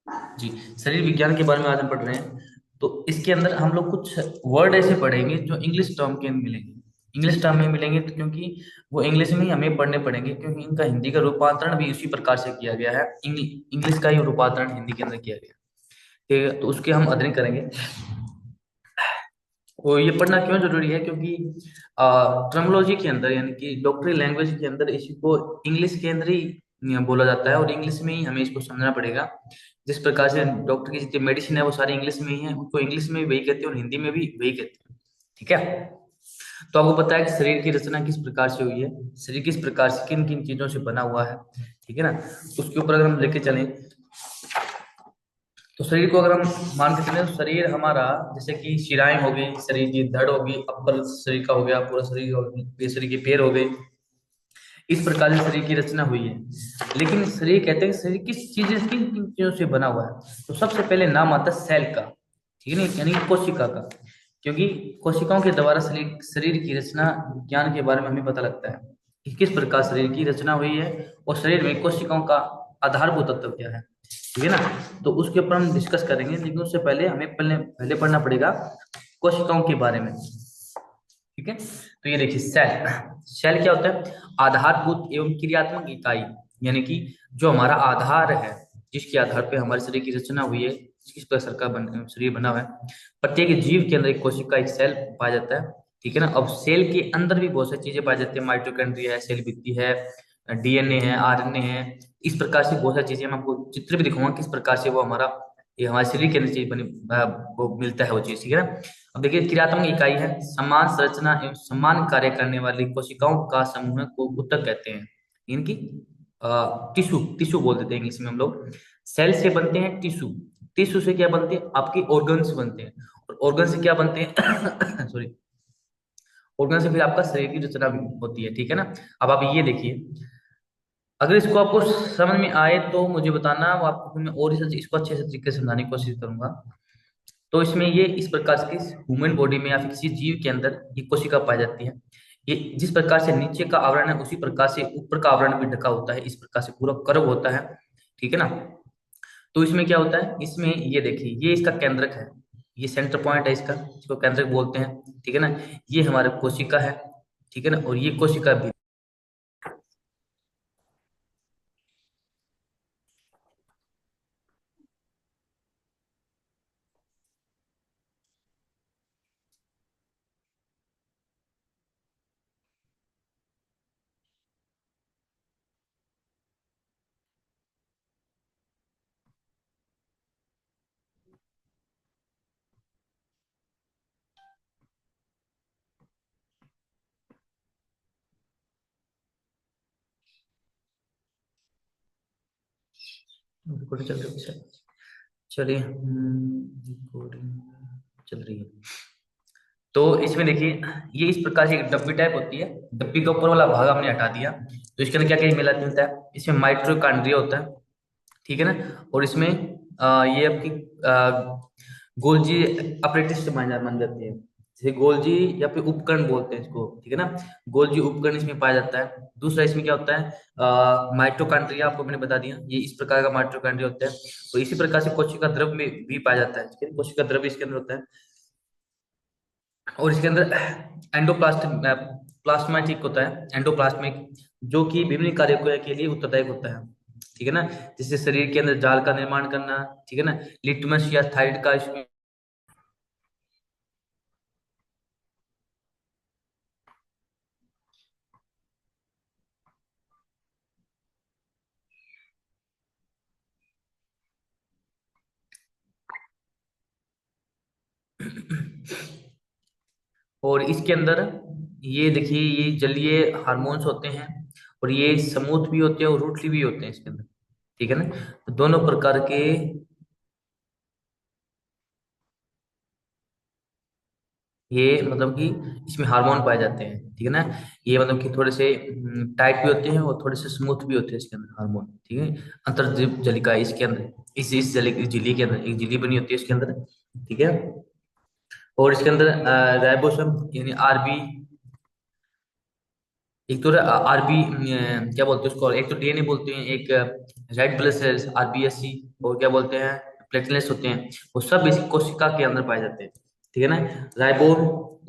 जी, शरीर विज्ञान के बारे में आज हम पढ़ रहे हैं। तो इसके अंदर हम लोग कुछ वर्ड ऐसे पढ़ेंगे जो इंग्लिश टर्म के मिलेंगे। इंग्लिश टर्म में मिलेंगे तो क्योंकि वो इंग्लिश में ही हमें पढ़ने पड़ेंगे, क्योंकि इनका हिंदी का रूपांतरण भी उसी प्रकार से किया गया है। इंग्लिश का ही रूपांतरण हिंदी के अंदर किया गया है। ठीक है, तो उसके हम अध्ययन करेंगे। और ये पढ़ना क्यों जरूरी है? क्योंकि टर्मिनोलॉजी के अंदर, यानी कि डॉक्टरी लैंग्वेज के अंदर, इसी को इंग्लिश के अंदर ही बोला जाता है और इंग्लिश में ही हमें इसको समझना पड़ेगा। जिस प्रकार से डॉक्टर की जितनी मेडिसिन है वो सारी इंग्लिश में ही है, उनको इंग्लिश में भी वही कहते हैं और हिंदी में भी वही कहते हैं। ठीक है। तो आपको पता है कि शरीर की रचना किस प्रकार से हुई है, शरीर किस प्रकार से किन किन चीजों से बना हुआ है। ठीक है ना। उसके ऊपर अगर हम लेके चलें, तो शरीर को अगर हम मान के चले, तो शरीर हमारा जैसे कि शिराएं हो गई, शरीर की धड़ होगी, अपर शरीर का हो गया, पूरा शरीर हो गया, ये शरीर के पैर हो गए। इस प्रकार से शरीर की रचना हुई है। लेकिन शरीर कहते हैं कि शरीर किस चीज किन किन चीजों से बना हुआ है। तो सबसे पहले नाम आता है सेल का। ठीक है ना, यानी कि कोशिका का। क्योंकि कोशिकाओं के द्वारा शरीर शरीर की रचना विज्ञान के बारे में हमें पता लगता है कि किस प्रकार शरीर की रचना हुई है और शरीर में कोशिकाओं का आधारभूत तत्व क्या है। ठीक है ना। तो उसके ऊपर हम डिस्कस करेंगे, लेकिन उससे पहले हमें पहले पहले पढ़ना पड़ेगा कोशिकाओं के बारे में। ठीक है। तो ये देखिए, सेल। सेल क्या होता है? आधारभूत एवं क्रियात्मक इकाई। यानी कि जो हमारा आधार है, जिसके आधार पे हमारे शरीर की रचना हुई है, किस प्रकार का शरीर बना हुआ है। प्रत्येक जीव के अंदर एक कोशिका, एक सेल पाया जाता है। ठीक है ना। अब सेल के अंदर भी बहुत सारी चीजें पाई जाती है। माइटोकॉन्ड्रिया है, सेल भित्ति है, डीएनए है, आरएनए है। इस प्रकार से बहुत सारी चीजें, मैं आपको चित्र भी दिखाऊंगा किस प्रकार से वो हमारा, ये हमारे शरीर के अंदर चीज बनी, वो मिलता है वो चीज। ठीक है ना। अब देखिए, क्रियात्मक इकाई है समान संरचना एवं समान कार्य करने वाली कोशिकाओं का समूह को ऊतक कहते हैं। इनकी टिश्यू टिश्यू बोल देते हैं इंग्लिश में हम लोग। सेल से बनते हैं टिश्यू। टिश्यू से क्या बनते हैं? आपकी ऑर्गन्स बनते हैं। और ऑर्गन से क्या बनते हैं? सॉरी। ऑर्गन से फिर आपका शरीर की रचना भी होती है। ठीक है ना। अब आप ये देखिए, अगर इसको आपको समझ में आए तो मुझे बताना, वो आपको फिर मैं और इसको अच्छे से तरीके से समझाने की कोशिश करूंगा। तो इसमें ये इस प्रकार से ह्यूमन बॉडी में या फिर किसी जीव के अंदर ये कोशिका पाई जाती है। ये जिस प्रकार से नीचे का आवरण है, उसी प्रकार से ऊपर का आवरण भी ढका होता है। इस प्रकार से पूरा कर्व होता है। ठीक है ना। तो इसमें क्या होता है? इसमें ये देखिए, ये इसका केंद्रक है। ये सेंटर पॉइंट है इसका, इसको केंद्रक बोलते हैं। ठीक है ना। ये हमारे कोशिका है। ठीक है ना। और ये कोशिका भी। रिकॉर्डिंग चल रही है। चलिए, रिकॉर्डिंग चल रही है। तो इसमें देखिए, ये इस प्रकार से एक डब्बी टाइप होती है। डब्बी का ऊपर वाला भाग हमने हटा दिया, तो इसके अंदर क्या क्या मिलता है? इसमें माइटोकॉन्ड्रिया होता है। ठीक है ना। और इसमें ये आपकी गोल्जी अपरेटिस मान जाती है। जैसे गोल्जी या फिर उपकरण बोलते हैं इसको। ठीक है ना। गोल्जी उपकरण इसमें पाया जाता है। दूसरा इसमें क्या होता है? माइटोकॉन्ड्रिया, आपको मैंने बता दिया, ये इस प्रकार का माइटोकॉन्ड्रिया होता है। तो इसी प्रकार से कोशिका द्रव में भी पाया जाता है। ठीक है? कोशिका द्रव इसके अंदर होता है। और इसके अंदर एंडोप्लास्ट प्लाज्मेटिक होता है, एंडोप्लाज्मिक, जो कि विभिन्न कार्यों के लिए उत्तरदायी होता है। ठीक है ना। जैसे शरीर के अंदर जाल का निर्माण करना। ठीक है ना। लिटमस या थायराइड का इसमें। और इसके अंदर ये देखिए, ये जलीय हार्मोन्स होते हैं। और ये समूथ भी होते हैं और रूटली भी होते हैं इसके अंदर। ठीक है ना। तो दोनों प्रकार के ये मतलब कि इसमें हार्मोन पाए जाते हैं। ठीक है ना। ये मतलब कि थोड़े से टाइट भी होते हैं और थोड़े से स्मूथ भी होते हैं इसके अंदर हार्मोन। ठीक है। अंतर जलिका है इसके अंदर, इस झिल्ली के अंदर एक झिल्ली बनी होती है इसके अंदर। ठीक है। और इसके अंदर राइबोसोम यानी आरबी, एक तो आरबी क्या बोलते हैं उसको, एक तो डीएनए बोलते हैं, एक रेड ब्लड सेल्स, आरबीएससी, और क्या बोलते हैं, प्लेटलेट्स होते हैं, वो सब इसी कोशिका के अंदर पाए जाते हैं। ठीक है ना। राइबोम,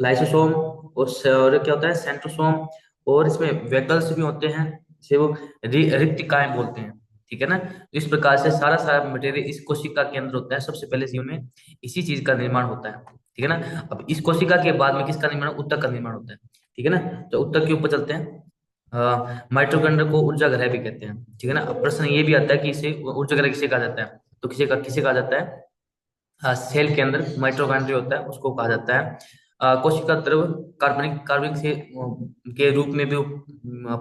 लाइसोसोम, और क्या होता है, सेंट्रोसोम, और इसमें वेगल्स भी होते हैं, जिसे वो रिक्तिकाएं बोलते हैं। ठीक है ना। तो इस प्रकार से सारा सारा मटेरियल इस कोशिका के अंदर होता है। सबसे पहले जीव में इसी चीज का निर्माण होता है। ठीक है ना। अब इस कोशिका के बाद में किसका निर्माण, उत्तक का निर्माण होता है। ठीक है ना। तो उत्तक के ऊपर चलते हैं। माइटोकॉन्ड्रिया को ऊर्जा ग्रह भी कहते हैं। ठीक है ना। अब प्रश्न ये भी आता है कि इसे ऊर्जा ग्रह किसे कहा जाता है, तो किसे कहा जाता है, सेल के अंदर माइटोकॉन्ड्रिया होता है, उसको कहा जाता है। कोशिका द्रव कार्बनिक कार्बनिक से के रूप में भी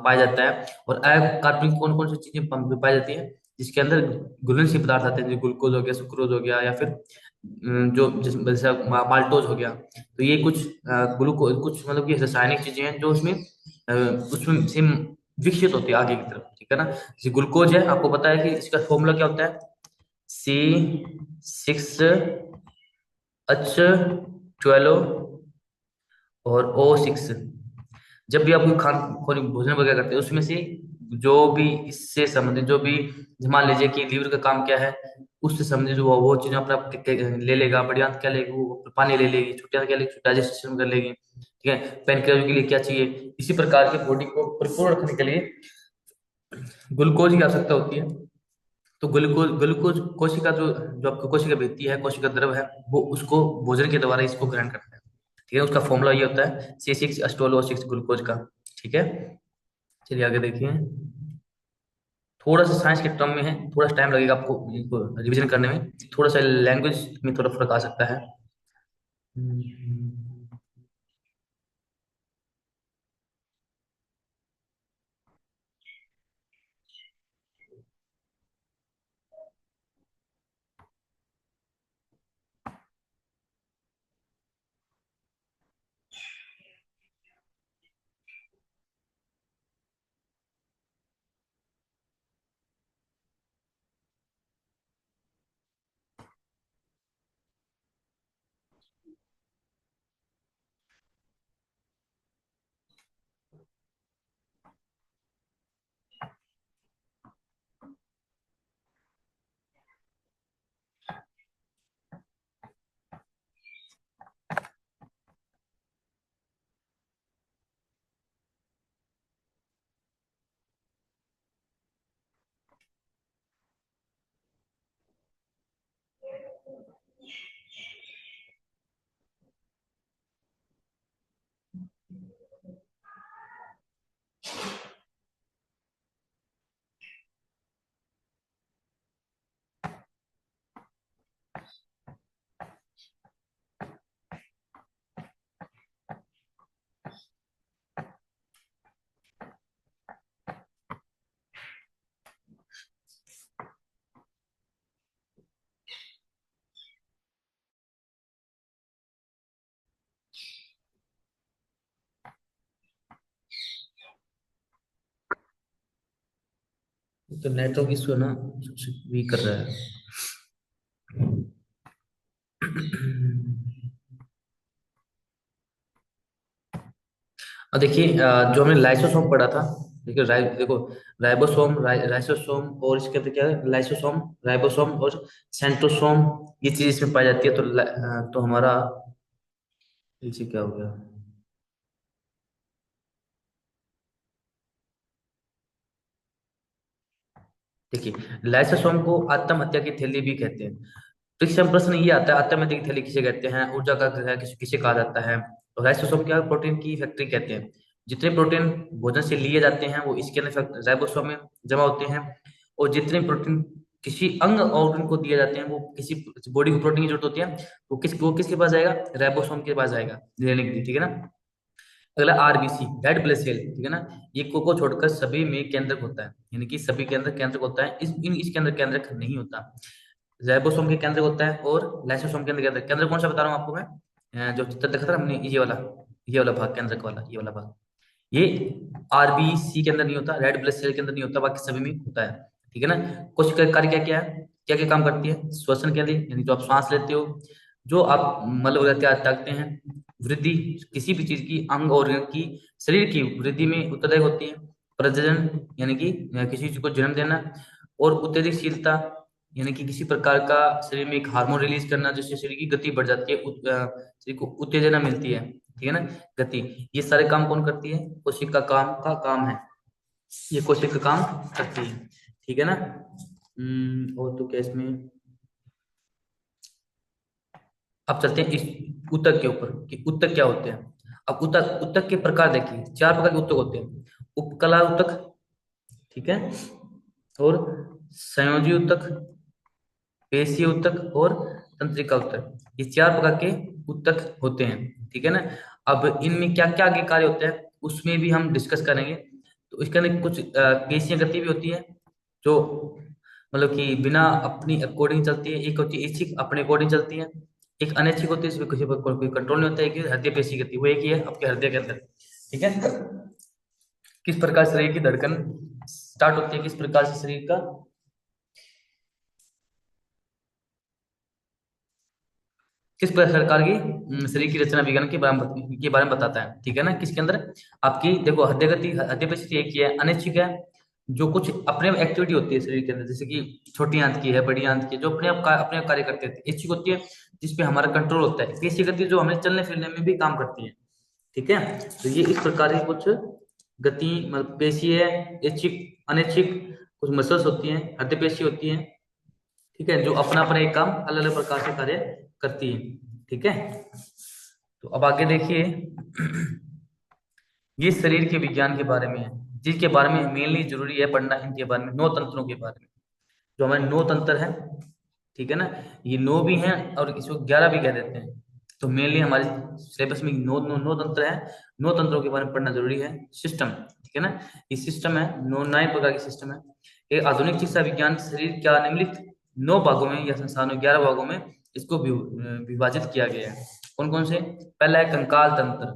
पाया जाता है। और कार्बनिक कौन कौन सी चीजें पाई जाती है, जिसके अंदर घुलनशील पदार्थ आते हैं, जैसे ग्लूकोज हो गया, सुक्रोज हो गया, या फिर जो जैसे माल्टोज हो गया। तो ये कुछ ग्लूकोज, कुछ मतलब कि रासायनिक चीजें हैं जो उसमें से विकसित होती है आगे की तरफ। ठीक है ना। जैसे ग्लूकोज है, आपको पता है कि इसका फॉर्मूला क्या होता है, C6H12 और O6। जब भी आप कोई कोई भोजन वगैरह करते हैं, उसमें से जो भी इससे संबंधित जो भी, मान लीजिए कि लीवर का काम क्या है, उससे संबंधित जो वो चीजें अपना ले लेगा, बड़ी आंत क्या लेगी, वो पानी ले लेगी, छोटी आंत क्या लेगी, डाइजेशन कर लेगी। ठीक है। पेनक्रियाज के लिए क्या चाहिए, इसी प्रकार के बॉडी को परिपूर्ण रखने के लिए ग्लूकोज की आवश्यकता होती है। तो ग्लूकोज ग्लूकोज कोशिका जो आपकी कोशिका भेजती है, कोशिका द्रव है, वो उसको भोजन के द्वारा इसको ग्रहण करता है। ठीक है। उसका फॉर्मूला ये होता है C6H12O6 ग्लूकोज का। ठीक है। चलिए आगे देखिए। थोड़ा सा साइंस के टर्म में है, थोड़ा टाइम लगेगा आपको इनको रिवीजन करने में, थोड़ा सा लैंग्वेज में थोड़ा फर्क आ सकता है। तो नेटवर्क इशू है ना, सबसे वीक कर रहा है। और देखिए, जो हमने लाइसोसोम पढ़ा था, देखिए देखो, राइसोसोम, और इसके अंदर क्या है, लाइसोसोम, राइबोसोम और सेंट्रोसोम, ये चीज इसमें पाई जाती है। तो हमारा इसे क्या हो गया, देखिए, लाइसोसोम को आत्महत्या की थैली भी कहते हैं। तो इससे हम प्रश्न ये आता है, आत्महत्या की थैली किसे कहते हैं, ऊर्जा का ग्रह किसे कहा जाता है। और राइबोसोम क्या, प्रोटीन की फैक्ट्री कहते हैं। जितने प्रोटीन भोजन से लिए जाते हैं वो इसके अंदर राइबोसोम में जमा होते हैं। और जितने प्रोटीन किसी अंग ऑर्गन को दिए जाते हैं, वो किसी बॉडी को प्रोटीन की जरूरत होती है, वो किसके पास जाएगा, राइबोसोम के पास जाएगा लेने के लिए। ठीक है ना। अगला आरबीसी, रेड ब्लड सेल। ठीक है ना। ये को छोड़कर सभी में केंद्रक होता है, यानी कि सभी के अंदर केंद्रक होता है, इसके अंदर केंद्रक नहीं होता। राइबोसोम के केंद्रक होता है, और लाइसोसोम के अंदर केंद्रक। केंद्रक कौन सा बता रहा हूँ आपको मैं, जो चित्र देखा था ना हमने, ये वाला भाग केंद्रक वाला, ये वाला भाग, ये आरबीसी के अंदर नहीं होता, रेड ब्लड सेल के अंदर नहीं होता, बाकी सभी में होता है। ठीक है ना। कोशिका का कार्य क्या क्या है, क्या क्या काम करती है, श्वसन के लिए, यानी जो आप सांस लेते हो, जो आप मल वगैरह त्याग त्यागते हैं, वृद्धि, किसी भी चीज की अंग और की, शरीर की वृद्धि में उत्तरदायी होती है, प्रजनन, यानी कि किसी चीज को जन्म देना, और उत्तेजकशीलता यानी कि किसी प्रकार का शरीर में एक हार्मोन रिलीज करना जिससे शरीर की गति बढ़ जाती है, शरीर को उत्तेजना मिलती है, ठीक है ना, गति। ये सारे काम कौन करती है? कोशिका काम है, ये कोशिका काम करती है, ठीक है ना। और तो क्या इसमें, अब चलते हैं इस ऊतक के ऊपर कि ऊतक क्या होते हैं। अब ऊतक ऊतक के प्रकार देखिए, चार प्रकार के ऊतक होते हैं। उपकला ऊतक, ठीक है, और संयोजी ऊतक, पेशीय ऊतक और तंत्रिका ऊतक, ये चार प्रकार के ऊतक होते हैं, ठीक है ना। अब इनमें क्या क्या आगे कार्य होते हैं उसमें भी हम डिस्कस करेंगे। तो इसके अंदर कुछ पेशियां गति भी होती है जो मतलब कि बिना अपनी अकॉर्डिंग चलती है, एक होती है इच्छिक अपने अकॉर्डिंग चलती है, एक अनैच्छिक होती है इसमें किसी पर कोई कंट्रोल नहीं होता है, एक हृदय पेशी गति, वो एक ही है आपके हृदय के अंदर, ठीक है। किस प्रकार शरीर की धड़कन स्टार्ट होती है, किस प्रकार से शरीर का, किस प्रकार की शरीर की रचना विज्ञान के बारे में बताता है, ठीक है ना। किसके अंदर, आपकी देखो हृदय गति, हृदय पेशी एक ही है, अनिश्चित है, जो कुछ अपने एक्टिविटी होती है शरीर के अंदर, जैसे कि छोटी आंत की है, बड़ी आंत की है, जो अपने आप कार्य करते हैं। इच्छिक होती है जिसपे हमारा कंट्रोल होता है। पेशी गति जो हमें चलने फिरने में भी काम करती है, ठीक है। तो ये इस प्रकार की कुछ गति मतलब पेशी है, इच्छिक, अनिच्छिक, कुछ मसल्स होती हैं, हृदय पेशी होती है, ठीक है, जो अपना अपना एक काम अलग अलग प्रकार से कार्य करती है, ठीक है। तो अब आगे देखिए ये शरीर के विज्ञान के बारे में है, जिसके बारे में मेनली जरूरी है पढ़ना, इनके बारे में, नौ तंत्रों के बारे में, जो हमारे नौ तंत्र हैं, ठीक है ना। ये नौ भी हैं और इसको 11 भी कह देते हैं। तो मेनली हमारे सिलेबस में नौ नौ नौ तंत्र है, नौ तंत्रों के बारे में पढ़ना जरूरी है। सिस्टम, ठीक है ना, ये सिस्टम है, नौ 9 प्रकार की सिस्टम है। एक आधुनिक चिकित्सा विज्ञान शरीर क्या निम्नलिखित 9 भागों में या संसार में 11 भागों में इसको विभाजित किया गया है। कौन कौन से? पहला है कंकाल तंत्र,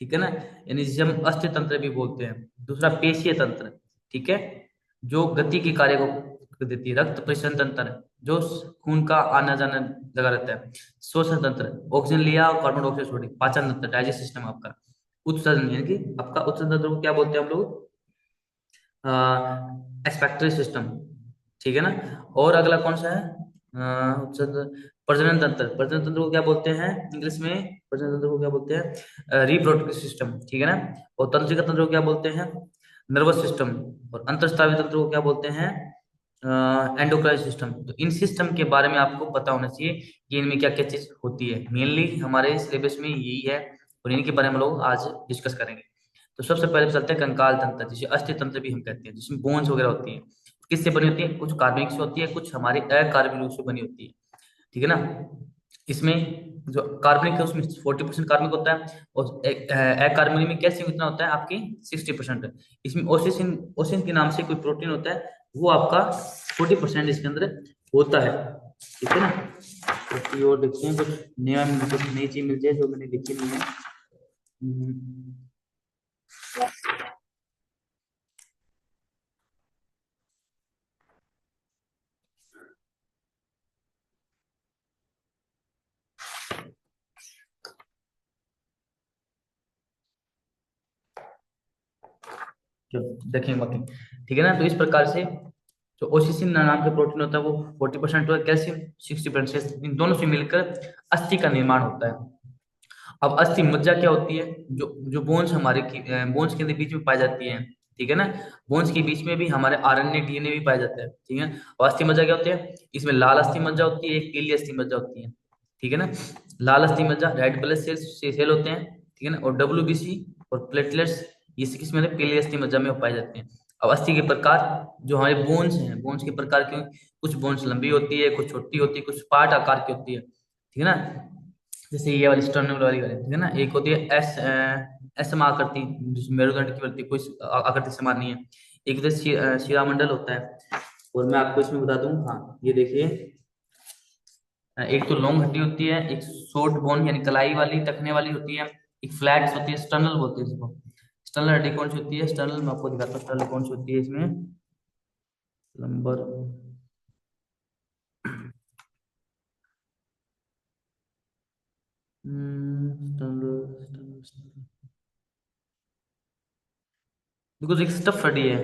ठीक है ना, यानी जिसे हम अस्थि तंत्र भी बोलते हैं। दूसरा पेशीय तंत्र, ठीक है, जो गति के कार्य को देती है। रक्त परिसरण तंत्र, जो खून का आना जाना लगा रहता है। श्वसन तंत्र, ऑक्सीजन लिया और कार्बन डाइऑक्साइड छोड़ी। पाचन तंत्र, डाइजेस्ट सिस्टम आपका। उत्सर्जन यानी कि आपका उत्सर्जन तंत्र को क्या बोलते हैं हम लोग? एक्सपेक्टरी सिस्टम, ठीक है ना। और अगला कौन सा है? प्रजनन तंत्र, प्रजनन तंत्र को क्या बोलते हैं इंग्लिश में? प्रजनन तंत्र को क्या बोलते हैं? रिप्रोडक्टिव सिस्टम, ठीक है ना। और तंत्रिका तंत्र को क्या बोलते हैं? Nervous system. और अंतस्रावी तंत्र को क्या बोलते हैं? Endocrine system. तो इन सिस्टम के बारे में आपको पता होना चाहिए कि इनमें क्या क्या चीज होती है। मेनली हमारे सिलेबस में यही है और इनके बारे में हम लोग आज डिस्कस करेंगे। तो सबसे पहले चलते हैं कंकाल तंत्र, जिसे अस्थि तंत्र भी हम कहते हैं, जिसमें बोन्स वगैरह होती है। किससे बनी होती है? कुछ कार्बनिक से होती है, कुछ हमारे अकार्बनिक रूप से बनी होती है, ठीक है ना। इसमें जो कार्बनिक है उसमें 40% कार्बनिक होता है, और अकार्बनिक में कैल्शियम कितना होता है आपकी? 60%। इसमें ओसिन ओसिन के नाम से कोई प्रोटीन होता है, वो आपका 40% इसके अंदर होता है, ठीक है ना। तो और देखते हैं कुछ नया, कुछ नई चीज मिल जाए जो मैंने देखी नहीं है। हम्म, चलो देखेंगे बाकी, ठीक है ना। तो इस प्रकार से जो ओसिसिन नाम का प्रोटीन होता है वो 40% होता है, कैल्शियम 60%, इन दोनों से मिलकर अस्थि का निर्माण होता है। अब अस्थि मज्जा क्या होती है? जो जो बोन्स हमारे बोन्स के अंदर बीच में पाई जाती है, ठीक है ना। बोन्स के बीच में भी हमारे आरएनए डीएनए भी पाया जाता है, ठीक है। और अस्थि मज्जा क्या होती है? इसमें लाल अस्थि मज्जा होती है, एक पीली अस्थि मज्जा होती है, ठीक है ना। लाल अस्थि मज्जा रेड ब्लड सेल्स से सेल होते हैं, ठीक है ना। और डब्ल्यूबीसी और प्लेटलेट्स ये किस में पीली अस्थि मज्जा में पाए जाते हैं। अब अस्थि के प्रकार, जो हमारे बोन्स हैं, बोन्स के प्रकार क्यों? कुछ बोन्स लंबी होती है, कुछ छोटी होती है, कुछ पार्ट आकार की होती है, ठीक है ना। जैसे ये वाली स्टर्नल वाली ठीक है ना। एक होती है एस एम आकृति, जिसमें मेरुदंड की वृद्धि कोई आकृति समान नहीं है। एक होता है शिरामंडल होता है। और मैं आपको इसमें बता दूं, हाँ ये देखिए, एक तो लॉन्ग हड्डी होती है, एक शॉर्ट बोन यानी कलाई वाली टखने वाली होती है, एक फ्लैट्स होती है, स्टर्नल बोलते हैं इसको। स्टर्नल हड्डी कौन सी होती है? स्टर्नल मैं आपको दिखाता हूँ, स्टर्नल कौन सी होती है इसमें। नंबर, स्टर्नल, बिकॉज एक स्टफ हड्डी है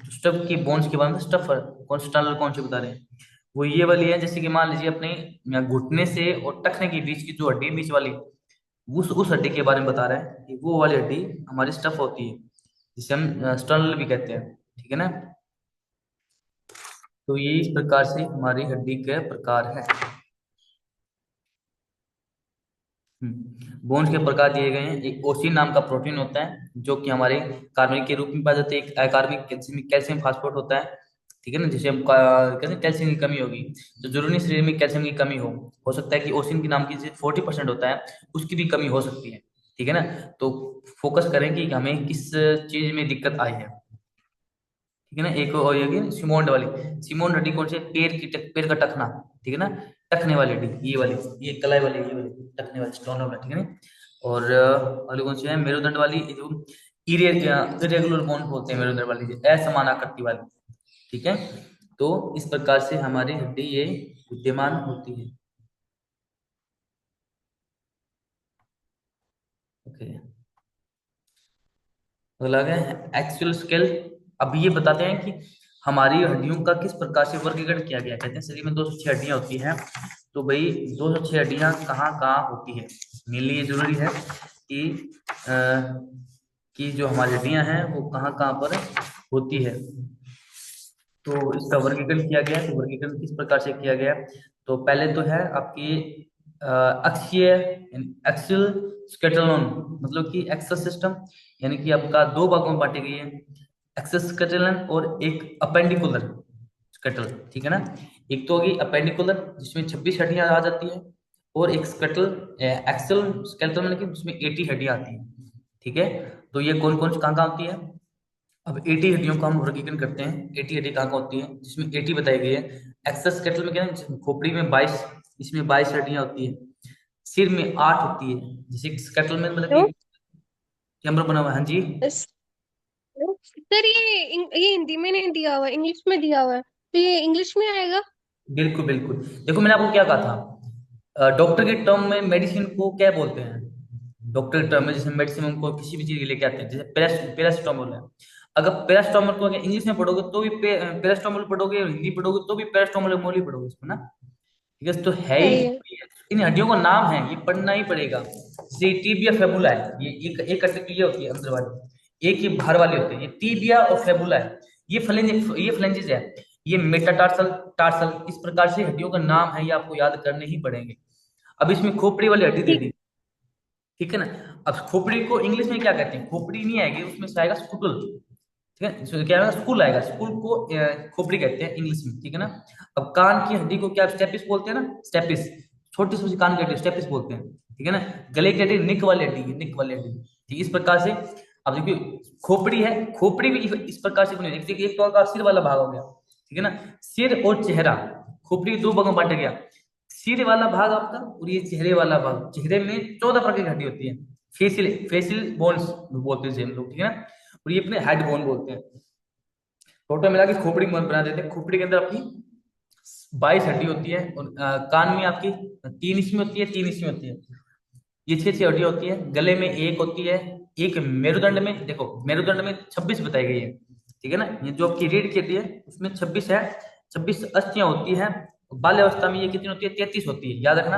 स्टफ की बोन्स के बारे में, स्टफर कौन स्टर्नल कौन से बता रहे हैं, वो ये वाली है। जैसे कि मान लीजिए अपने घुटने से और टखने के बीच की जो हड्डी है, बीच वाली, उस हड्डी के बारे में बता रहा है कि वो वाली हड्डी हमारी स्टफ होती है, जिसे हम स्टर्नल भी कहते हैं। ठीक है ना। तो ये इस प्रकार से हमारी हड्डी के प्रकार है। बोन्स के प्रकार दिए गए हैं। एक ओसिन नाम का प्रोटीन होता है जो कि हमारे कार्बनिक के रूप में पाया जाता है। एक अकार्बनिक कैल्शियम कैल्शियम फास्फेट होता है। ठीक है ना। जैसे हम कहते हैं कैल्शियम की कमी होगी, तो जरूरी नहीं शरीर में कैल्शियम की कमी हो सकता है कि ओसिन की नाम की 40% होता है, उसकी भी कमी हो सकती है। ठीक है ना। तो फोकस करें कि हमें किस चीज में दिक्कत आई है। ठीक है ना। एक और ये कि सिमोंड वाली, सिमोंड हड्डी कौन से, पैर का टखना। ठीक है ना। टखने वाली हड्डी ये वाली, ये कलाई वाली, ये वाली टखने वाली स्टोन वाला। ठीक है ना। और वाली कौन सी है, मेरुदंड वाली, ये जो इरेगुलर बोन बोलते हैं मेरुदंड वाली, असमान आकृति वाली। ठीक है। तो इस प्रकार से हमारी हड्डी ये विद्यमान होती है। ओके। अगला है एक्चुअल स्केल। अब ये बताते हैं कि हमारी हड्डियों का किस प्रकार से वर्गीकरण किया गया है। कहते हैं शरीर में 206 हड्डियां होती हैं। तो भाई 206 हड्डियां कहाँ कहाँ होती है, मेरे लिए जरूरी है कि अ, कि जो हमारी हड्डियां हैं वो कहाँ कहाँ पर होती है। तो इसका वर्गीकरण किया गया है। तो वर्गीकरण किस प्रकार से किया गया है, तो पहले तो है आपकी अक्षीय एक्सल स्केटेलोन, मतलब कि एक्सल सिस्टम, यानी कि आपका दो भागों में बांटी गई है, एक्सल स्केटेलन और एक अपेंडिकुलर स्केटल। ठीक है ना। एक तो होगी अपेंडिकुलर जिसमें 26 हड्डियां आ जाती है, और एक स्केटल एक्सल स्केलेटल मतलब कि उसमें 80 हड्डियां आती हैं। ठीक है। तो ये कौन कौन कहाँ कहाँ होती है। अब 80 हड्डियों का हम वर्गीकरण करते हैं। 80 हड्डी कहाँ कहाँ होती है, जिसमें 80 बताई गई है। एक्सेस कैटल में क्या है, खोपड़ी में 22, इसमें 22 हड्डियां होती है। सिर में 8 होती है। जैसे कैटल में मतलब कि तो कैमरा बना हुआ है। हाँ जी। इस- सर ये हिंदी में नहीं दिया हुआ, इंग्लिश में दिया हुआ है, तो ये इंग्लिश में आएगा। बिल्कुल बिल्कुल। देखो मैंने आपको क्या कहा था, डॉक्टर के टर्म में मेडिसिन को क्या बोलते हैं। डॉक्टर के टर्म में जैसे मेडिसिन उनको किसी भी चीज के लेके आते हैं, जैसे पैरासिटामोल है। अगर पैरासिटामोल को अगर इंग्लिश में पढ़ोगे तो भी पैरासिटामोल पढ़ोगे, और हिंदी पढ़ोगे तो भी पैरासिटामोल मोल ही पढ़ोगे इसको ना। ठीक है। तो है ही सही है। खोपड़ी है। इन हड्डियों का नाम है, ये पढ़ना ही पड़ेगा। जैसे टीबिया फेबुला है, ये एक हड्डी ये होती है अंदर वाली, एक ये बाहर वाली होती है, ये टीबिया और फेबुला है। ये फ्लेंजेस है, ये मेटाटार्सल, टार्सल, इस प्रकार से हड्डियों का नाम है, ये आपको याद करने ही पड़ेंगे। अब इसमें खोपड़ी वाली हड्डी दे ठीक। दी। ठीक है ना। अब खोपड़ी को इंग्लिश में क्या कहते हैं, खोपड़ी नहीं आएगी उसमें से आएगा स्कूटल। ठीक है। इसमें क्या आएगा, स्कूल आएगा, स्कूल को खोपड़ी कहते हैं इंग्लिश में। ठीक है ना। अब कान की हड्डी को क्या स्टेपिस बोलते हैं ना, स्टेपिस, छोटी सी कान की हड्डी स्टेपिस बोलते हैं। ठीक है ना। गले की हड्डी निक वाली हड्डी, निक वाली हड्डी। ठीक, इस प्रकार से। अब देखिए खोपड़ी है, खोपड़ी भी इस प्रकार से बनी हुई है। देखिए एक तो का सिर वाला भाग हो गया। ठीक है ना। सिर और चेहरा, खोपड़ी दो भागों में बांटा गया। सिर वाला भाग आपका और ये चेहरे वाला भाग, चेहरे में 14 प्रकार की हड्डी होती है। फेसियल फेसियल बोन्स बोलते हैं हम लोग। ठीक है ना। और ये अपने हेड बोन बोलते हैं। टोटल मिला के खोपड़ी बना देते हैं। खोपड़ी के अंदर आपकी 22 हड्डी होती है, और कान में आपकी 3 इसमें होती है, 3 इसमें होती है। ये 6 हड्डियां होती है। गले में एक होती है। एक मेरुदंड में, देखो मेरुदंड में 26 बताई गई है। ठीक है ना। ये जो आपकी रीढ़ की हड्डी है उसमें 26 है, 26 अस्थियां होती है। बाल्य अवस्था में ये कितनी होती है, 33 होती है। याद रखना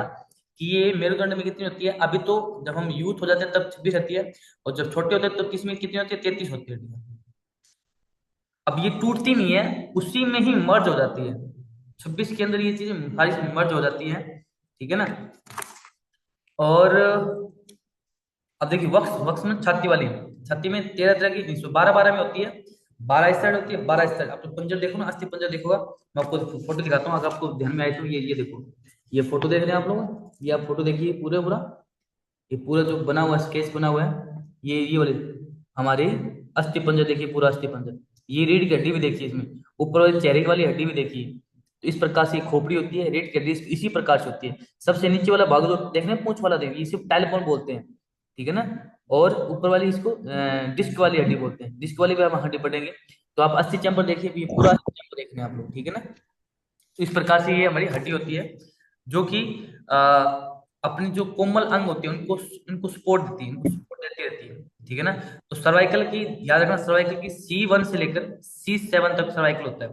कि ये मेरुदंड में कितनी होती है, अभी तो जब हम यूथ हो जाते हैं तब 26 होती है, और जब छोटे होते हैं तब किसमें कितनी होती है, 33 होती है। अब ये टूटती नहीं है, उसी में ही मर्ज हो जाती है। 26 के अंदर ये चीजें सारी मर्ज हो जाती है। ठीक है ना। और अब देखिए वक्स, वक्स में छाती वाली, छाती में 13 तरह की, 12 12 में होती है। 12 इस साइड होती है, 12 इस साइड। आप तो पंजर देखो ना, अस्थि पंजर देखोगा, मैं आपको फोटो दिखाता हूँ, अगर आपको ध्यान में आए तो। ये देखो, ये फोटो देख रहे हैं आप लोग, ये आप फोटो देखिए पूरे पूरा, ये पूरा जो बना हुआ स्केच बना हुआ है, ये वाले हमारे अस्थि पंजर देखिए, पूरा अस्थि पंजर। ये रीढ़ की हड्डी भी देखिए इसमें, ऊपर वाली चेहरे वाली हड्डी भी देखिए। तो इस प्रकार से खोपड़ी होती है, रीढ़ की हड्डी इसी प्रकार से होती है। सबसे नीचे वाला भाग जो देख रहे हैं पूंछ वाला, देखिए इसे टाइलबोन बोलते हैं। ठीक है ना। और ऊपर वाली इसको डिस्क वाली हड्डी बोलते हैं। डिस्क वाली भी हम हड्डी पढ़ेंगे। तो आप अस्थि चैम्बर देखिए, ये पूरा अस्थि चैम्बर देख रहे हैं आप लोग। ठीक है ना। तो इस प्रकार से ये हमारी हड्डी होती है, जो कि अ, अपनी जो कोमल अंग होते हैं उनको उनको सपोर्ट देती है, चलती रहती है, ठीक है ना। तो सर्वाइकल की याद रखना, सर्वाइकल की C1 से लेकर C7 तक सर्वाइकल होता है।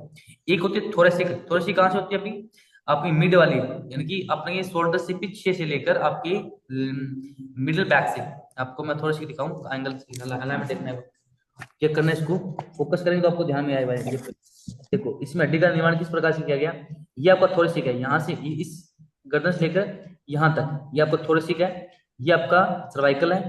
एक होती है थोरेसिक। थोरेसिक कहाँ से होती है आपकी? आपकी मिड वाली, यानी कि अपने ये शोल्डर से पीछे से लेकर आपकी मिडिल बैक से। आपको मैं थोड़ा सी दिखाऊं एंगल, अलाइनमेंट देखना है, चेक करना है, इसको फोकस करेंगे तो आपको ध्यान में आएगा। ये देखो, इसमें हड्डी का निर्माण किस प्रकार से किया गया। ये आपका थोरेसिक है, यहाँ से इस गर्दन से लेकर यहाँ तक ये आपका थोरेसिक है। ये आपका सर्वाइकल है,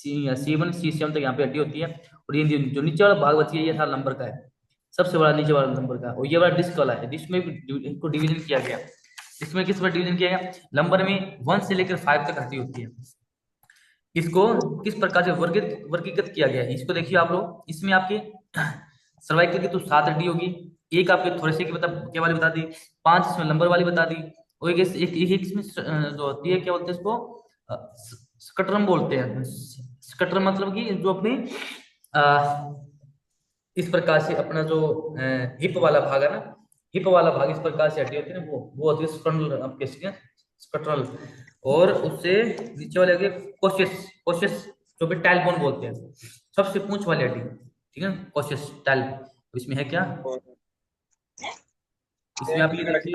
C1 C7 तक यहाँ पे हड्डी होती है। और ये जो नीचे वाला भाग बची है ये सारा लंबर का है, सबसे बड़ा नीचे वाला नंबर का। और ये वाला डिस्क वाला है, डिस्क में भी इसको डिवीजन किया गया। इसमें किस पर डिवीजन किया गया? नंबर में 1 से लेकर 5 तक हड्डी होती है। इसको किस प्रकार से वर्गीकृत किया गया है, इसको देखिए आप लोग। इसमें आपके सर्वाइकल की तो 7 हड्डी होगी, एक आपके थोरेसिक की बता क्या वाली बता दी, 5 इसमें लंबर वाली बता दी, और एक इसमें जो होती है क्या बोलते हैं इसको, स्कटरम बोलते हैं। स्कटरम मतलब कि जो अपनी इस प्रकार से अपना जो हिप वाला भाग है ना, हिप वाला भाग इस प्रकार से हड्डी होती है ना, वो होती है स्कटरल, आपके स्कटरल। और उससे नीचे वाले हो कोशियस। कोशियस जो भी टैल बोन बोलते हैं, सबसे पूंछ वाली हड्डी, ठीक है, कोशियस टैल। इसमें है क्या, इसमें आप ये देखिए,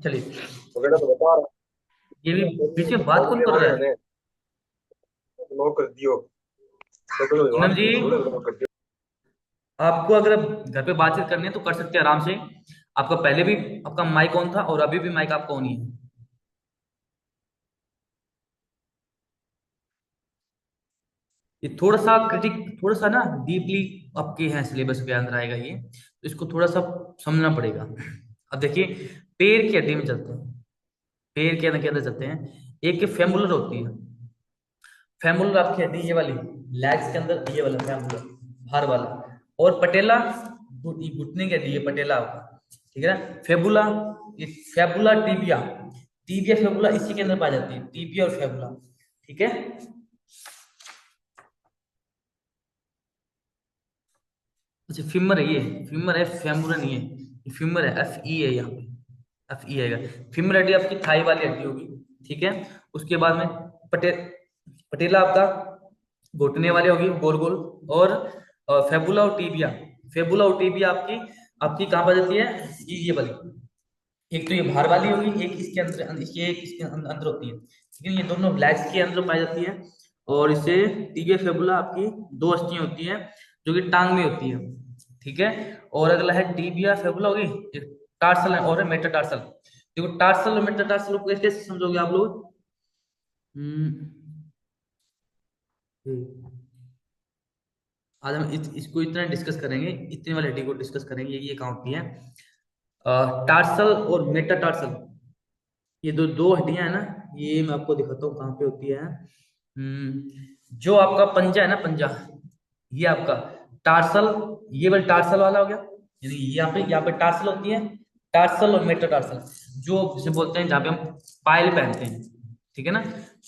चलिए, ये भी बीच में बात कौन कर रहा है? पूनम जी, आपको अगर घर पे बातचीत करनी है तो कर सकते हैं आराम से। आपका पहले भी आपका माइक ऑन था और अभी भी माइक आपका ऑन ही है। ये थोड़ा सा क्रिटिक, थोड़ा सा ना डीपली आपके हैं सिलेबस के अंदर आएगा ये, तो इसको थोड़ा सा समझना पड़ेगा। अब देखिए, पैर की हड्डी में चलते हैं, पैर के अंदर चलते हैं। एक फेमुलर होती है, फेमुलर आपकी हड्डी ये वाली, लेग्स के अंदर ये वाला फेमुलर, बाहर वाला। और पटेला, घुटने की हड्डी है पटेला आपका, ठीक है ना। फेबुला, ये फेबुला टीबिया, टीबिया फेबुला इसी के अंदर पाई जाती है, टीबिया और फेबुला, ठीक है। अच्छा, फीमर है ये, फीमर है, फेमुलर नहीं है, ये फीमर है, Fe है यहाँ पे, Fe आएगा। फीमर हड्डी आपकी थाई वाली हड्डी होगी, ठीक है। उसके बाद में पटे पटेला आपका घुटने वाली होगी गोल गोल। और फेबुला और टीबिया, फेबुला और टीबिया आपकी आपकी कहाँ पर जाती है, ये वाली। एक तो ये बाहर वाली होगी, एक इसके अंदर, एक इसके अंदर होती है, लेकिन ये दोनों ब्लैक्स के अंदर पाई जाती है। और इसे टीबिया फेबुला आपकी दो अस्थियां होती हैं जो कि टांग में होती है, ठीक है। और अगला है टीबिया फेबुला होगी, एक टार्सल है और है मेटाटार्सल। देखो, टार्सल और मेटाटार्सल को कैसे समझोगे आप लोग? हम्म, आज हम इसको इतना डिस्कस करेंगे, इतने वाले हड्डी को डिस्कस करेंगे, ये कहाँ होती है, टार्सल और मेटाटार्सल। ये दो दो हड्डियां है ना, ये मैं आपको दिखाता हूँ कहाँ पे होती है। जो आपका पंजा है ना, पंजा, ये आपका टार्सल, ये वाला टार्सल वाला हो गया, यानी यहाँ पे टार्सल होती है, टार्सल और मेटाटार्सल, जो जिसे बोलते हैं जहाँ पे हम पायल पहनते हैं, ठीक है ना।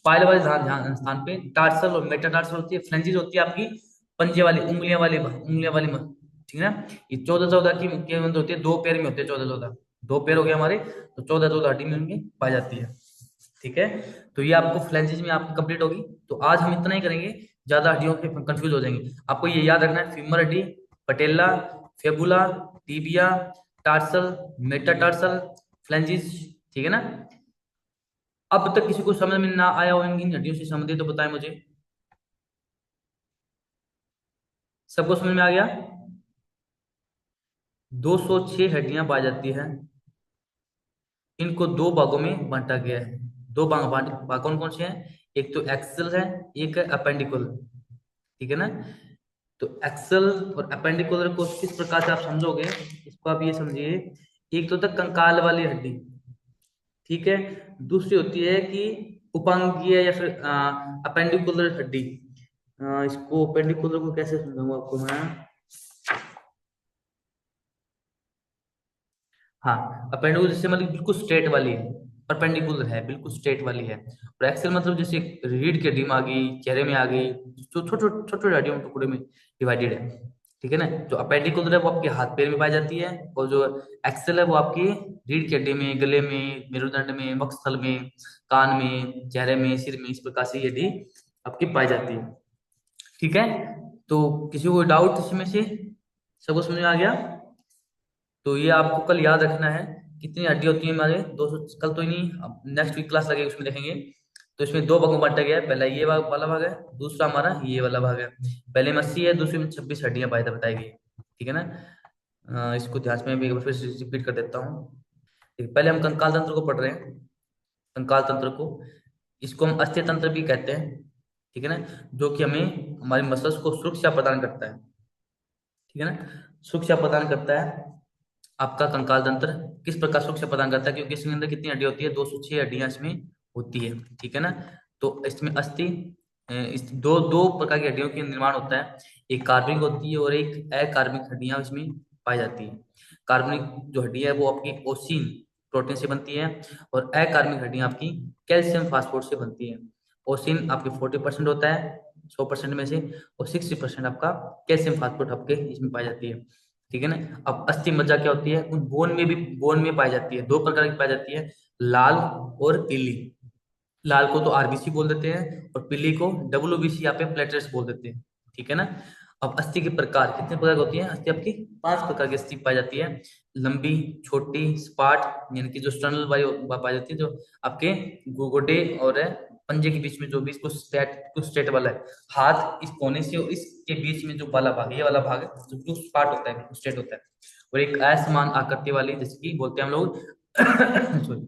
पायल वाले स्थान पे टार्सल और मेटाटार्सल होती है। फ्लेंजिस होती है आपकी पंजे वाली, उंगलियां वाली ठीक है ना। ये 14-14 के अंदर होती है, दो पैर में होते हैं 14-14, दो पैर हो गए हमारे, तो 14-14 हड्डी में उनकी पाई जाती है, ठीक है। तो ये आपको फ्लैंजेस में आपकी कंप्लीट होगी। तो आज हम इतना ही करेंगे, ज्यादा हड्डियों के कंफ्यूज हो जाएंगे। आपको ये याद रखना है, फीमर हड्डी, patella, fibula, tibia, tarsal, metatarsal, phalanges, ठीक है ना। अब तक किसी को समझ में ना आया हो इन हड्डियों से संबंधित तो बताएं मुझे। सबको समझ में आ गया? 206 हड्डियां पाई जाती है, इनको दो भागों में बांटा गया है। दो भाग कौन कौन से हैं? एक तो एक्सल है, एक है अपेंडिकुलर, ठीक है ना। तो एक्सल और अपेंडिकुलर को किस प्रकार से आप समझोगे, इसको आप ये समझिए। एक तो तक कंकाल वाली हड्डी, ठीक है। दूसरी होती है कि उपांगीय या फिर अपेंडिकुलर हड्डी, इसको पेंडिकुलर को कैसे समझाऊंगा आपको मैं। हाँ, अपेंडिकुलर जैसे मतलब बिल्कुल स्ट्रेट वाली है, परपेंडिकुलर है, बिल्कुल स्ट्रेट वाली है। और एक्सेल मतलब जैसे रीढ़ की हड्डी में आ गई, चेहरे में आ गई, जो छोटे छोटे छोटे छोटे हड्डियों के टुकड़े में डिवाइडेड है। ठीक है ना। जो अपेंडिकुलर है वो आपके हाथ पैर में पाई जाती है, और जो एक्सेल है वो आपकी रीढ़ की हड्डी में, गले में, मेरुदंड में, वक्षस्थल में, कान में, चेहरे में, सिर में, इस प्रकार से ये हड्डी आपकी पाई जाती है। ठीक है। तो किसी को डाउट इसमें से, सबको समझ में आ गया। तो ये आपको कल याद रखना है, कितनी हड्डी होती है हमारे 200, कल तो ही नहीं, अब नेक्स्ट वीक क्लास लगेगी उसमें देखेंगे। तो इसमें दो भागों में बांटा गया है, पहला ये वाला भाग है, दूसरा हमारा ये वाला भाग है। पहले में 80 है, दूसरे में 26 हड्डियां पाई बताई गई। ठीक है ना। इसको ध्यान में भी एक बार फिर से रिपीट कर देता हूँ। ठीक, पहले हम कंकाल तंत्र को पढ़ रहे हैं। कंकाल तंत्र को, इसको हम अस्थि तंत्र भी कहते हैं। ठीक है ना। जो कि हमें हमारी मसल्स को सुरक्षा प्रदान करता है। ठीक है ना। सुरक्षा प्रदान करता है आपका कंकाल तंत्र। किस प्रकार सुरक्षा प्रदान करता है, क्योंकि इसके अंदर कितनी हड्डी होती है, 206 हड्डियां इसमें होती है। ठीक है ना। तो इसमें अस्थि, इस दो दो प्रकार की हड्डियों के निर्माण होता है। एक कार्बनिक होती है और एक अकार्बनिक हड्डियां इसमें पाई जाती है। कार्बनिक जो हड्डी है वो आपकी ओसिन प्रोटीन से बनती है, और अकार्बनिक हड्डियां आपकी कैल्शियम फास्फोरेट से बनती है। ओसिन आपके 40% होता है 100% में से, और 60% आपका कैल्शियम फास्फोरेट आपके इसमें पाई जाती है। ठीक है ना। अब अस्थि मज्जा क्या होती है, उन बोन में भी, बोन में पाई जाती है, दो प्रकार की पाई जाती है, लाल और पीली। लाल को तो आरबीसी बोल देते हैं, और पीली को डब्ल्यूबीसी या पे प्लेटलेट्स बोल देते हैं। ठीक है ना। अब अस्थि के प्रकार कितने प्रकार की होती है, अस्थि आपकी 5 प्रकार की अस्थि पाई जाती है। लंबी, छोटी, स्पाट, यानी कि जो स्टर्नल वाली पाई जाती है, जो आपके गोडे और पंजे के बीच में जो भी, इसको स्टेट वाला है। हाथ इस कोने से और इसके बीच में जो वाला भाग, ये वाला भाग है, जो स्पाट होता है, स्ट्रेट होता है। और एक असमान आकृति वाली, जैसे कि बोलते हैं हम लोग sorry,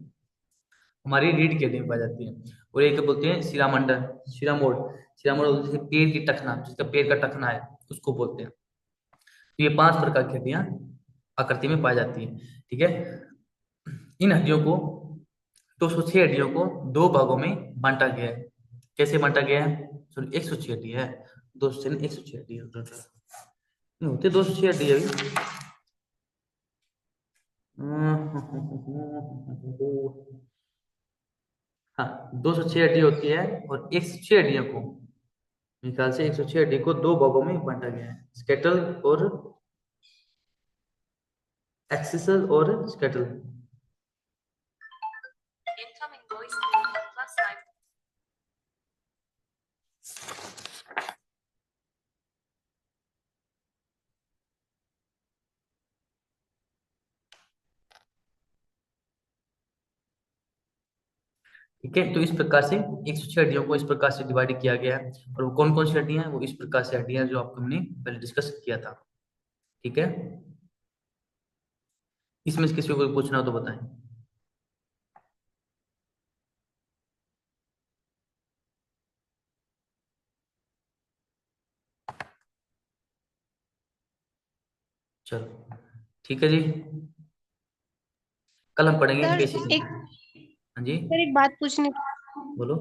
हमारी रीढ़ की हड्डी में पाई जाती है। और एक बोलते हैं शिरामंडल, शिरामोड। शिरामोड जैसे पेड़ की टखना, जिसका पेड़ का टखना है, उसको बोलते हैं। तो ये 5 प्रकार की हड्डियां आकृति में पाई जाती है। ठीक है। इन हड्डियों को, 206 हड्डियों को दो भागों में बांटा गया है। कैसे बांटा गया है, सॉरी 106 हड्डी है, 200 से 106 हड्डी है टोटल, नहीं होते 206 हड्डी है अभी। हाँ, 206 हड्डी होती है, और 106 हड्डियों को, मेरे ख्याल से 106 हड्डी को दो भागों में बांटा गया है, स्केटल और एक्सिसल और स्केटल। ठीक है। तो इस प्रकार से 106 हड्डियों को इस प्रकार से डिवाइड किया गया है। और वो कौन कौन सी हड्डियां हैं, वो इस प्रकार से हड्डियां जो आपको हमने पहले डिस्कस किया था। ठीक है। इसमें से किसी को कोई पूछना हो तो बताएं। चलो, ठीक है जी। कल हम पढ़ेंगे सर बेसिक। एक हाँ जी, सर एक बात पूछनी थी। बोलो।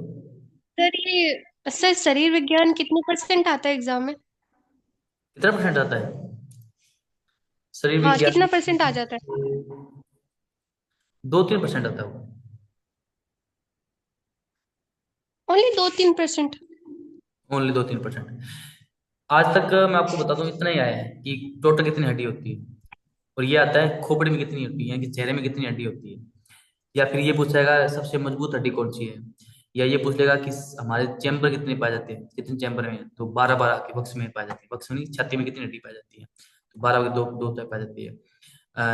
सर ये सर शरीर विज्ञान कितने परसेंट आता है एग्जाम में? कितना परसेंट आता है शरीर हाँ, विज्ञान? कितना परसेंट आ जाता है? 2-3% आता है वो। ओनली 2-3%? ओनली 2-3%। आज तक मैं आपको बताता हूँ, इतना ही आया है कि टोटल कितनी हड्डी होती है। और ये आता है खोपड़ी में कितनी होती है, कि चेहरे में कितनी हड्डी होती है। या फिर ये पूछेगा सबसे मजबूत हड्डी कौन सी है। या ये पूछ लेगा कि हमारे चैम्बर कितने पाए जाते हैं, कितने चैम्बर में, तो 12-12 के बक्स में पाई जाती है, बक्स में नहीं, छाती में कितनी हड्डी पाई जाती है, तो 12 के दो दो तक पाई जाती है।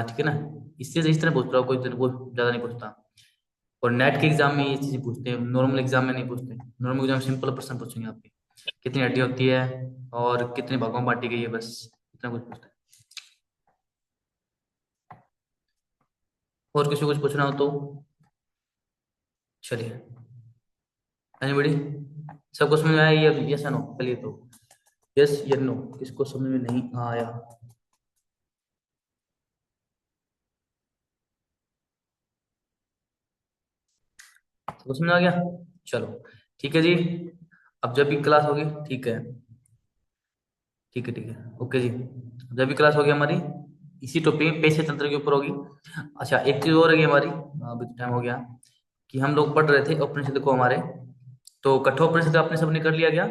ठीक है ना। इससे इस तरह पूछ रहा हूँ, कोई वो ज्यादा नहीं पूछता। और नेट के एग्जाम में ये चीजें पूछते हैं, नॉर्मल एग्जाम में नहीं पूछते। नॉर्मल एग्जाम सिंपल प्रश्न पूछेंगे आपके, कितनी हड्डी होती है और कितने भागों में बांटी गई है, बस इतना कुछ पूछते हैं। और किसी को कुछ पूछना हो तो चलिए। एनीबॉडी, सबको समझ में आया ये, यस या नो, चलिए तो यस या नो, किसको समझ में नहीं आया। सबको समझ में आ गया। चलो, ठीक है जी। अब जब भी क्लास होगी, ठीक है, ठीक है, ठीक है, ओके जी। जब भी क्लास होगी हमारी इसी टॉपिक पेश तंत्र के ऊपर होगी। अच्छा, एक चीज और है हमारी, अभी तो टाइम हो गया, कि हम लोग पढ़ रहे थे उपनिषद को हमारे। तो कठोपनिषद आपने सबने कर लिया क्या?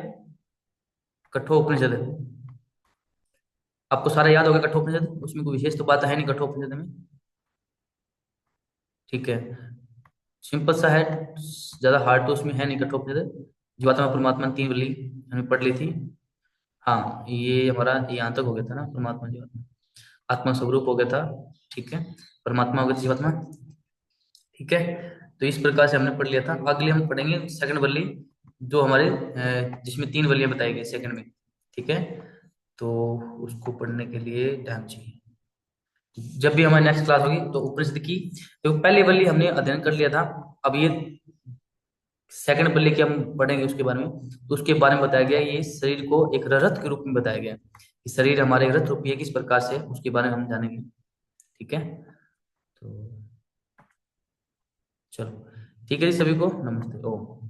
कठोपनिषद आपको सारा याद होगा कठोपनिषद, उसमें कोई विशेष तो बात है नहीं कठोपनिषद में। ठीक है, सिंपल सा है, ज्यादा हार्ड तो उसमें है नहीं कठोपनिषद। जीवात्मा परमात्मा तीन वली हमने पढ़ ली थी। हाँ, ये हमारा यहाँ तक हो गया था ना, परमात्मा जीवात्मा आत्मा स्वरूप हो गया था। ठीक है, परमात्मा हो गया था जीवात्मा। ठीक है, तो इस प्रकार से हमने पढ़ लिया था। अगले हम पढ़ेंगे सेकंड वल्ली, जो हमारे जिसमें तीन वल्लियां बताई गई सेकंड में। ठीक है, तो उसको पढ़ने के लिए टाइम चाहिए। जब भी हमारी नेक्स्ट क्लास होगी तो उपनिषद की, तो पहली वल्ली हमने अध्ययन कर लिया था। अब ये सेकंड वल्ली की हम पढ़ेंगे उसके बारे में। तो उसके बारे में बताया गया है, ये शरीर को एक रथ के रूप में बताया गया है कि शरीर हमारे एक रथ रूपी है, किस प्रकार से, उसके बारे में हम जानेंगे। ठीक है, तो चलो, ठीक है जी, सभी को नमस्ते, ओ।